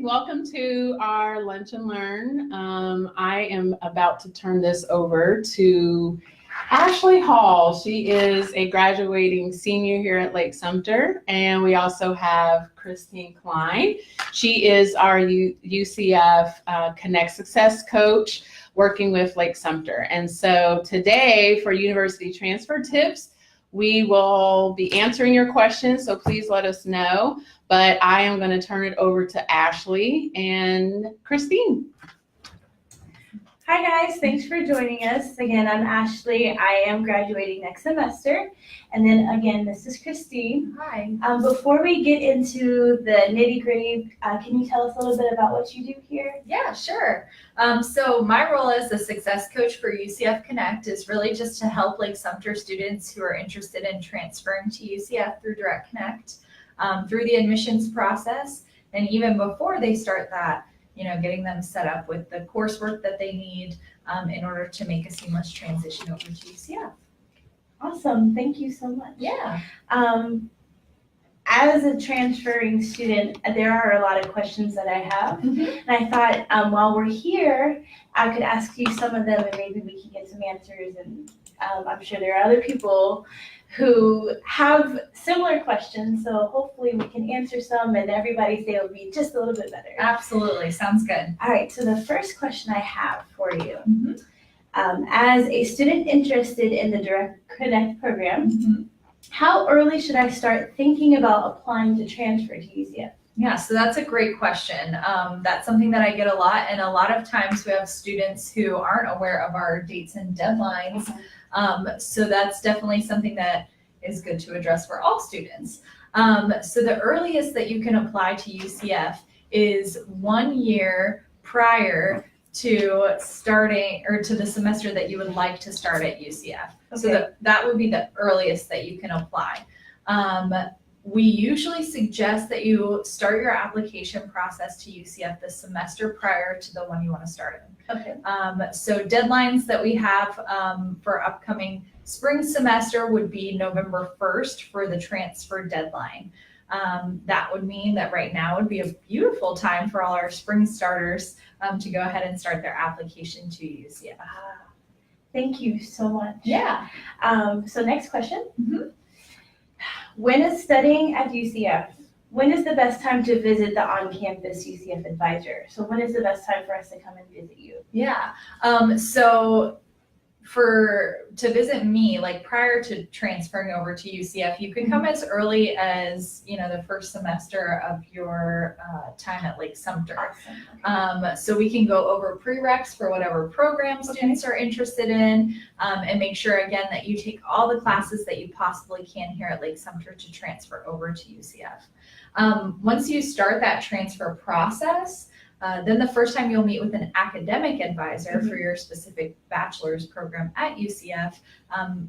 welcome to our Lunch and Learn. I am about to turn this over to Ashley Hall. She is a graduating senior here at Lake Sumter, and we also have Christine Cline. She is our UCF Connect Success Coach working with Lake Sumter. And so today for University Transfer Tips, we will be answering your questions, so please let us know. But I am going to turn it over to Ashley and Christine. Hi guys, thanks for joining us. Again, I'm Ashley. I am graduating next semester. And then again, this is Christine. Hi. Before we get into the nitty-gritty, can you tell us a little bit about what you do here? Yeah, sure. So my role as the success coach for UCF Connect is really just to help Lake Sumter students who are interested in transferring to UCF through Direct Connect, through the admissions process, and even before they start that, getting them set up with the coursework that they need in order to make a seamless transition over to UCF. Awesome, thank you so much. Yeah. As a transferring student, there are a lot of questions that I have. And I thought while we're here, I could ask you some of them and maybe we can get some answers. And I'm sure there are other people who have similar questions. So hopefully we can answer some and everybody's day will be just a little bit better. Absolutely, sounds good. All right, so the first question I have for you, as a student interested in the Direct Connect program, how early should I start thinking about applying to transfer to UCF? Yeah, so that's a great question. That's something that I get a lot, and a lot of times we have students who aren't aware of our dates and deadlines. So that's definitely something that is good to address for all students. So the earliest that you can apply to UCF is 1 year prior to starting or to the semester that you would like to start at UCF. Okay. So that would be the earliest that you can apply. We usually suggest that you start your application process to UCF the semester prior to the one you want to start in. Okay. So deadlines that we have for upcoming spring semester would be November 1st for the transfer deadline. That would mean that right now would be a beautiful time for all our spring starters to go ahead and start their application to UCF. Thank you so much. Yeah. So next question. When is studying at UCF, when is the best time to visit the on-campus UCF advisor? So when is the best time for us to come and visit you? Yeah. So to visit me, like prior to transferring over to UCF, you can come as early as, the first semester of your time at Lake Sumter. Awesome. Okay. So we can go over prereqs for whatever program students are interested in, and make sure again that you take all the classes that you possibly can here at Lake Sumter to transfer over to UCF. Once you start that transfer process, then the first time you'll meet with an academic advisor for your specific bachelor's program at UCF,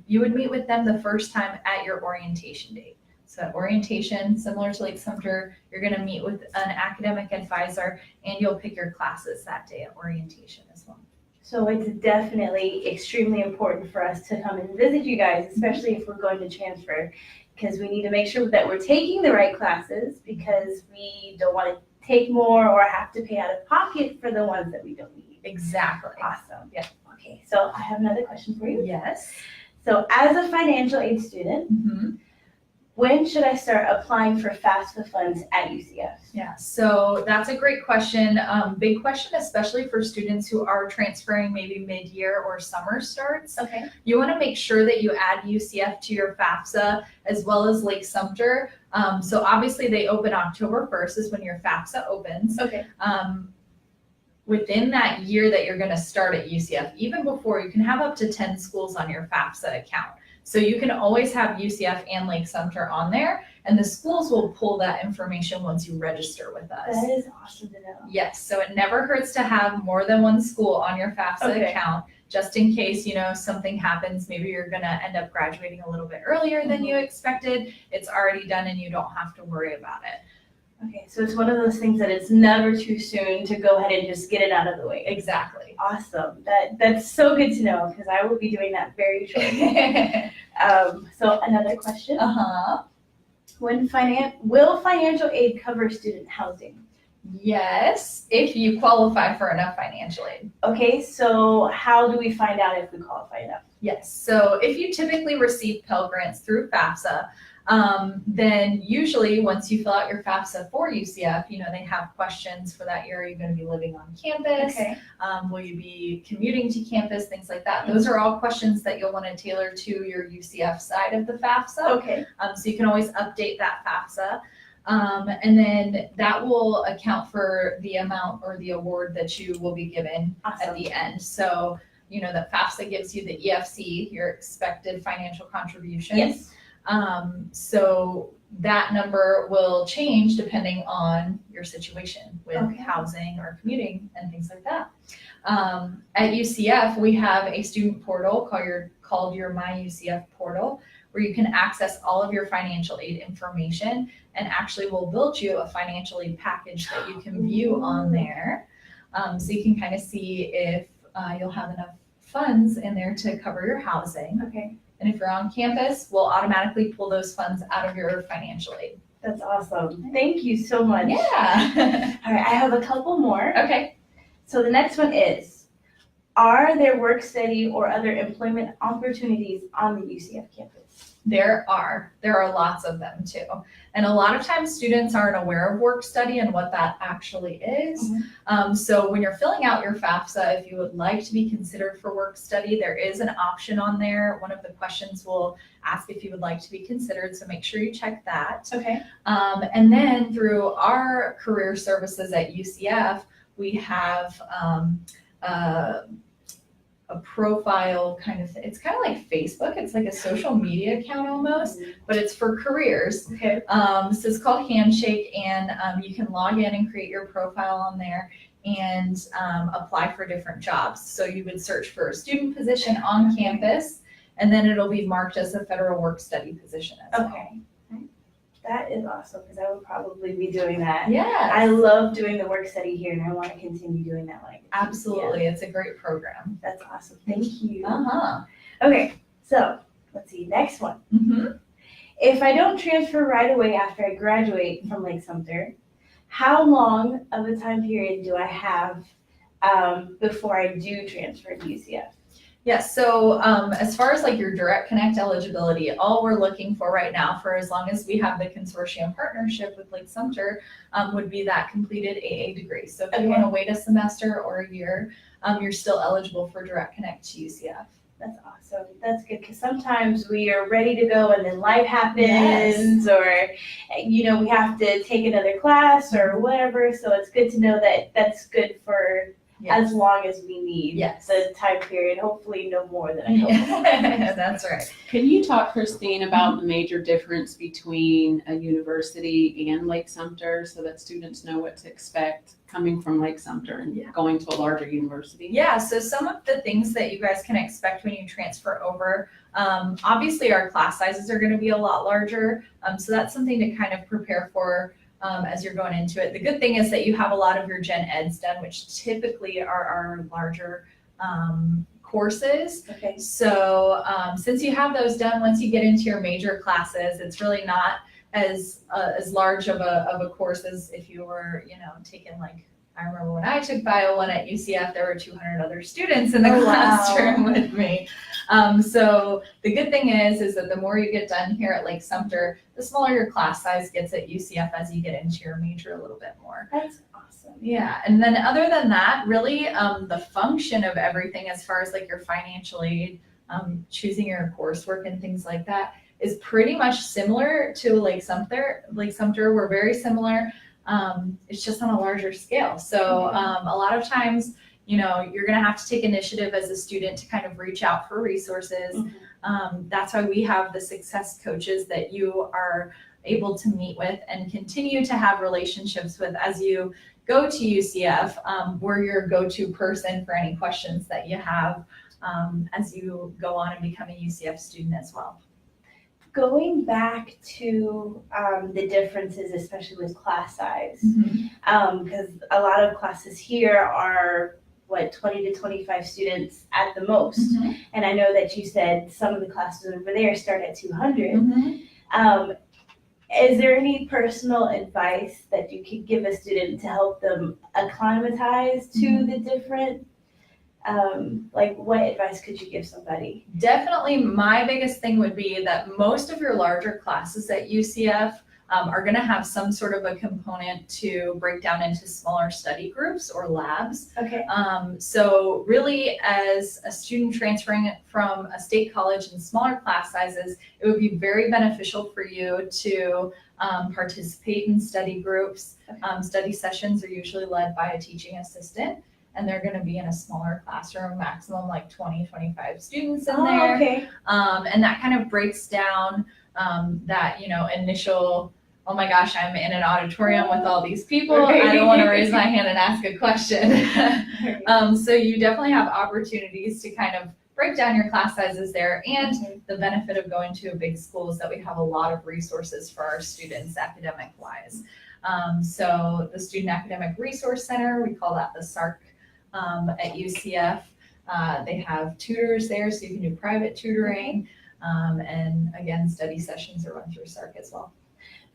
you would meet with them the first time at your orientation date. So orientation, similar to Lake Sumter, you're going to meet with an academic advisor and you'll pick your classes that day at orientation as well. So it's definitely extremely important for us to come and visit you guys, especially if we're going to transfer, because we need to make sure that we're taking the right classes because we don't want to take more or have to pay out of pocket for the ones that we don't need. Exactly. Awesome. Yeah. Okay, so I have another question for you. Yes. So as a financial aid student, when should I start applying for FAFSA funds at UCF? Yeah, so that's a great question. Big question, especially for students who are transferring maybe mid-year or summer starts. Okay. You want to make sure that you add UCF to your FAFSA as well as Lake Sumter. So obviously they open October 1st is when your FAFSA opens. Okay. Within that year that you're going to start at UCF, even before, you can have up to 10 schools on your FAFSA account. So you can always have UCF and Lake Sumter on there, and the schools will pull that information once you register with us. That is awesome to know. Yes, so it never hurts to have more than one school on your FAFSA account, just in case, something happens. Maybe you're going to end up graduating a little bit earlier than you expected. It's already done and you don't have to worry about it. Okay, so it's one of those things that it's never too soon to go ahead and just get it out of the way. Exactly. Awesome. That's so good to know because I will be doing that very shortly. So another question. Uh-huh. Will financial aid cover student housing? Yes, if you qualify for enough financial aid. Okay, so how do we find out if we qualify enough? Yes, so if you typically receive Pell Grants through FAFSA, then usually once you fill out your FAFSA for UCF, they have questions for that year. Are you going to be living on campus? Okay. Will you be commuting to campus? Things like that. Those are all questions that you'll want to tailor to your UCF side of the FAFSA. Okay. So you can always update that FAFSA. And then that will account for the amount or the award that you will be given at the end. So, that FAFSA gives you the EFC, your expected financial contribution. Yes. So that number will change depending on your situation with housing or commuting and things like that. At UCF, we have a student portal called your My UCF portal, where you can access all of your financial aid information, and actually we'll build you a financial aid package that you can view on there. So you can kind of see if you'll have enough funds in there to cover your housing. Okay. And if you're on campus, we'll automatically pull those funds out of your financial aid. That's awesome. Thank you so much. Yeah. All right, I have a couple more. Okay. So the next one is, are there work study or other employment opportunities on the UCF campus? There are lots of them too. And a lot of times students aren't aware of work study and what that actually is. So when you're filling out your FAFSA, if you would like to be considered for work study, there is an option on there. One of the questions will ask if you would like to be considered, so make sure you check that. Okay. And then through our career services at UCF, we have a profile it's kind of like Facebook. It's like a social media account almost, but it's for careers. Okay. So it's called Handshake, and you can log in and create your profile on there and apply for different jobs. So you would search for a student position on campus, and then it'll be marked as a federal work study position as well. Okay. That is awesome, because I would probably be doing that. Yeah. I love doing the work study here, and I want to continue doing that. Absolutely. It's a great program. That's awesome. Thank you. Uh-huh. Okay, so let's see. Next one. Mm-hmm. If I don't transfer right away after I graduate from Lake Sumter, how long of a time period do I have before I do transfer to UCF? Yes, so as far as like your direct connect eligibility, all we're looking for right now, for as long as we have the consortium partnership with Lake Sumter, would be that completed AA degree. So if you want to wait a semester or a year, you're still eligible for direct connect to UCF. That's awesome. That's good, because sometimes we are ready to go and then life happens, or we have to take another class or whatever. So it's good to know that that's good for as long as we need the time period, hopefully no more than a couple. That's right. Can you talk, Christine, about the major difference between a university and Lake Sumter, so that students know what to expect coming from Lake Sumter and going to a larger university? Yeah, so some of the things that you guys can expect when you transfer over, obviously our class sizes are going to be a lot larger, so that's something to kind of prepare for as you're going into it. The good thing is that you have a lot of your gen eds done, which typically are our larger courses. Okay. So since you have those done, once you get into your major classes, it's really not as large of a course as if you were, taking like, I remember when I took Bio 1 at UCF, there were 200 other students in the classroom with me. So the good thing is that the more you get done here at Lake Sumter, the smaller your class size gets at UCF as you get into your major a little bit more. That's awesome. Yeah, and then other than that, really the function of everything as far as like your financial aid, choosing your coursework and things like that is pretty much similar to Lake Sumter. Lake Sumter, we're very similar. It's just on a larger scale. So a lot of times, you're going to have to take initiative as a student to kind of reach out for resources. That's why we have the success coaches that you are able to meet with and continue to have relationships with as you go to UCF. We're your go-to person for any questions that you have as you go on and become a UCF student as well. Going back to the differences, especially with class size, because a lot of classes here are 20 to 25 students at the most. And I know that you said some of the classes over there start at 200. is there any personal advice that you could give a student to help them acclimatize to the different, like what advice could you give somebody? Definitely my biggest thing would be that most of your larger classes at UCF are going to have some sort of a component to break down into smaller study groups or labs. Okay. So really, as a student transferring from a state college in smaller class sizes, it would be very beneficial for you to participate in study groups. Study sessions are usually led by a teaching assistant, and they're going to be in a smaller classroom, maximum like 20, 25 students in there. Okay. And that kind of breaks down that, initial, oh my gosh, I'm in an auditorium with all these people. Right. I don't want to raise my hand and ask a question. So you definitely have opportunities to kind of break down your class sizes there. And the benefit of going to a big school is that we have a lot of resources for our students academic wise. So the Student Academic Resource Center, we call that the SARC at UCF. They have tutors there, so you can do private tutoring. And again, study sessions are run through SARC as well.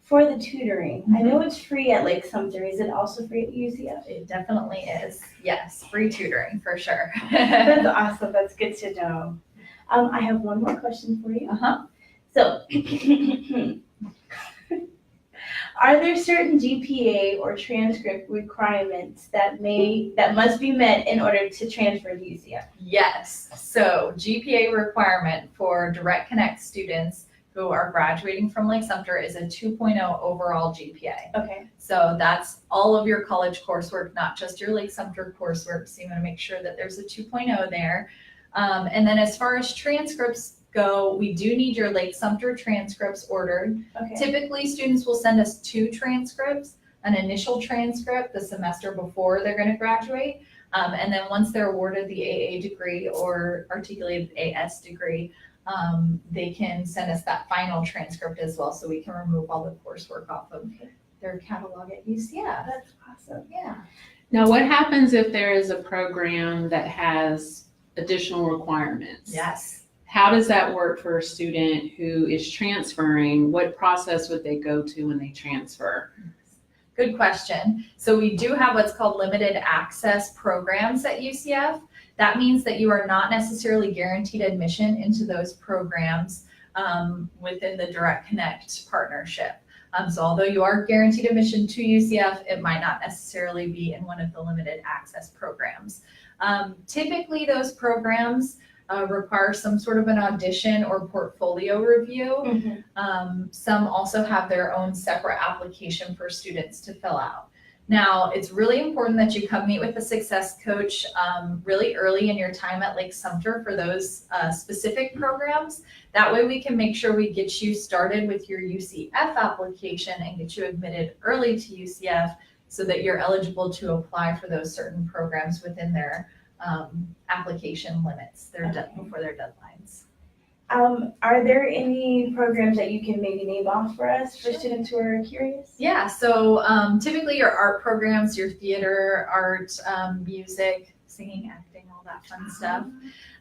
For the tutoring, I know it's free at Lake Sumter. Is it also free at UCF? It definitely is. Yes, free tutoring for sure. That's awesome. That's good to know. I have one more question for you. So, are there certain GPA or transcript requirements that must be met in order to transfer to UCF? Yes. So GPA requirement for Direct Connect students who are graduating from Lake Sumter is a 2.0 overall GPA. Okay. So that's all of your college coursework, not just your Lake Sumter coursework. So you want to make sure that there's a 2.0 there. And then as far as transcripts go, we do need your Lake Sumter transcripts ordered. Okay. Typically, students will send us 2 transcripts, an initial transcript the semester before they're going to graduate. And then once they're awarded the AA degree or articulated AS degree, they can send us that final transcript as well, so we can remove all the coursework off of their catalog at UCF. That's awesome. Yeah. Now, what happens if there is a program that has additional requirements? Yes. How does that work for a student who is transferring? What process would they go to when they transfer? Good question. So we do have what's called limited access programs at UCF. That means that you are not necessarily guaranteed admission into those programs within the Direct Connect partnership. So although you are guaranteed admission to UCF, it might not necessarily be in one of the limited access programs. Typically, those programs require some sort of an audition or portfolio review. Some also have their own separate application for students to fill out. Now, it's really important that you come meet with a success coach really early in your time at Lake Sumter for those specific programs. That way we can make sure we get you started with your UCF application and get you admitted early to UCF so that you're eligible to apply for those certain programs within their application limits before their deadlines. Are there any programs that you can maybe name off for us for students who are curious? Yeah, so typically your art programs, your theater, art, music, singing, acting, all that fun stuff.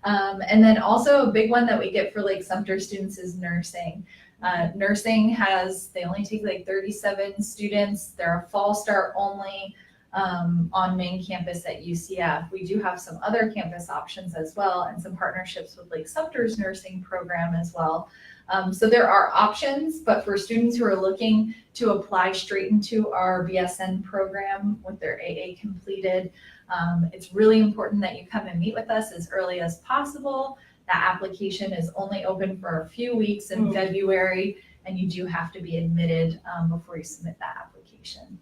And then also a big one that we get for Lake Sumter students is nursing. Nursing they only take like 37 students. They're a fall start only on main campus at UCF. We do have some other campus options as well and some partnerships with Lake Sumter's nursing program as well. So there are options, but for students who are looking to apply straight into our BSN program with their AA completed, it's really important that you come and meet with us as early as possible. That application is only open for a few weeks in February, and you do have to be admitted before you submit that application.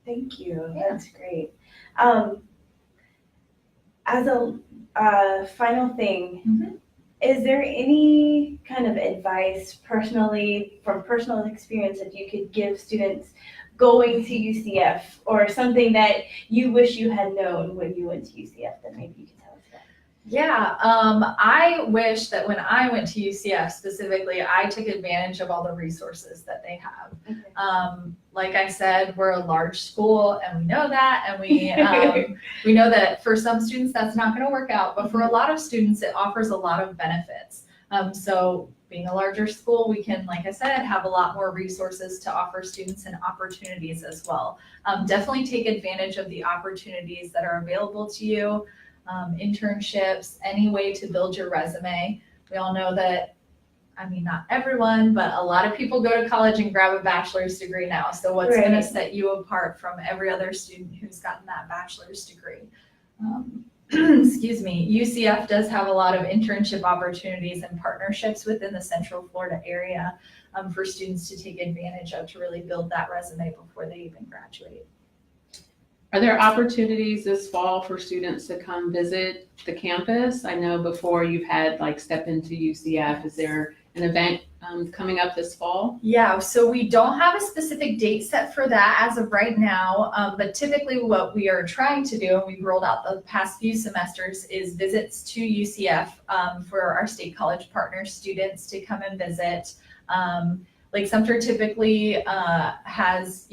Thank you. Yeah. That's great. As a final thing, is there any kind of advice from personal experience that you could give students going to UCF, or something that you wish you had known when you went to UCF that maybe you could tell us about? Yeah, I wish that when I went to UCF specifically, I took advantage of all the resources that they have. Okay. Like I said, we're a large school and we know that, and we know that for some students that's not going to work out, but for a lot of students it offers a lot of benefits. So being a larger school, we can, like I said, have a lot more resources to offer students and opportunities as well. Definitely take advantage of the opportunities that are available to you, internships, any way to build your resume. We all know that, I mean, not everyone, but a lot of people go to college and grab a bachelor's degree now. So what's going to set you apart from every other student who's gotten that bachelor's degree? Excuse me, UCF does have a lot of internship opportunities and partnerships within the Central Florida area for students to take advantage of to really build that resume before they even graduate. Are there opportunities this fall for students to come visit the campus? I know before you've had like Step into UCF. Is there an event coming up this fall? Yeah, so we don't have a specific date set for that as of right now, but typically what we are trying to do, and we've rolled out the past few semesters, is visits to UCF for our state college partner students to come and visit. Lake Sumter typically has,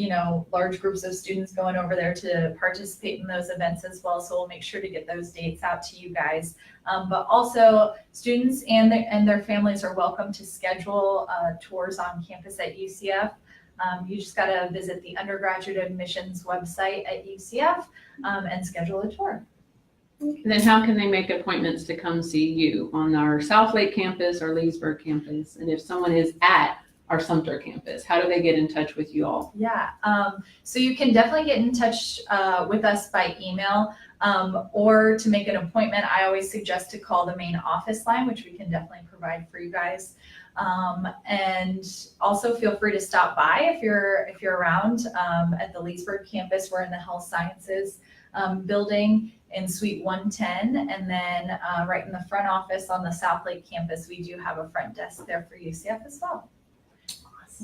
large groups of students going over there to participate in those events as well. So we'll make sure to get those dates out to you guys. But also students and their families are welcome to schedule tours on campus at UCF. You just got to visit the undergraduate admissions website at UCF and schedule a tour. Then how can they make appointments to come see you on our South Lake campus or Leesburg campus? And if someone is at our Sumter campus, how do they get in touch with you all? Yeah, so you can definitely get in touch with us by email or to make an appointment. I always suggest to call the main office line, which we can definitely provide for you guys. And also feel free to stop by if you're around at the Leesburg campus. We're in the Health Sciences building in Suite 110, and then right in the front office on the South Lake campus, we do have a front desk there for UCF as well.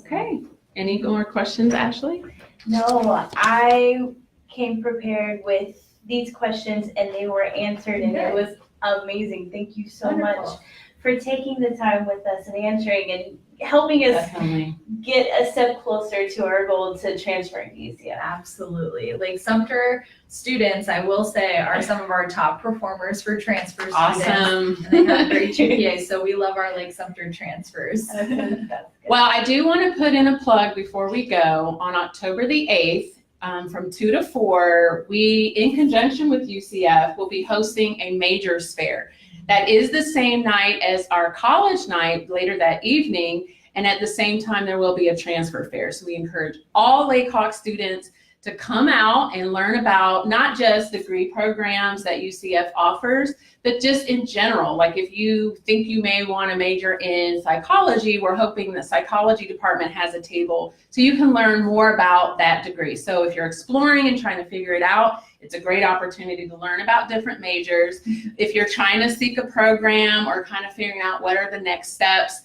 Okay. Any more questions, Ashley? No, I came prepared with these questions and they were answered and it was amazing. Thank you so much for taking the time with us and answering and helping us Definitely get a step closer to our goal to transferring to UCF. Absolutely. Lake Sumter students, I will say, are some of our top performers for transfer students. awesome. And they have great GPAs, so we love our Lake Sumter transfers. That's good. Well, I do want to put in a plug before we go. On October the 8th, from 2 to 4, we, in conjunction with UCF, will be hosting a majors fair. That is the same night as our college night later that evening, and at the same time there will be a transfer fair. So we encourage all Lake Hawk students to come out and learn about not just degree programs that UCF offers, but just in general. Like if you think you may want to major in psychology, we're hoping the psychology department has a table so you can learn more about that degree. So if you're exploring and trying to figure it out, it's a great opportunity to learn about different majors. If you're trying to seek a program or kind of figuring out what are the next steps,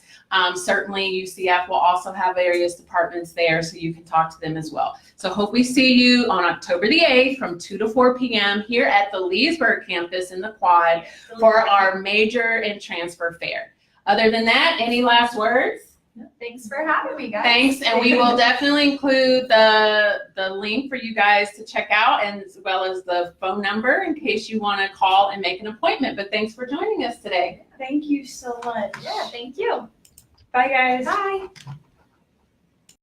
certainly UCF will also have various departments there so you can talk to them as well. So hope we see you on October the 8th from 2 to 4 p.m. here at the Leesburg campus in the Quad for our major and transfer fair. Other than that, any last words? Thanks for having me, guys. Thanks, and we will definitely include the link for you guys to check out, and as well as the phone number in case you want to call and make an appointment. But thanks for joining us today. Thank you so much. Yeah, thank you. Bye, guys. Bye.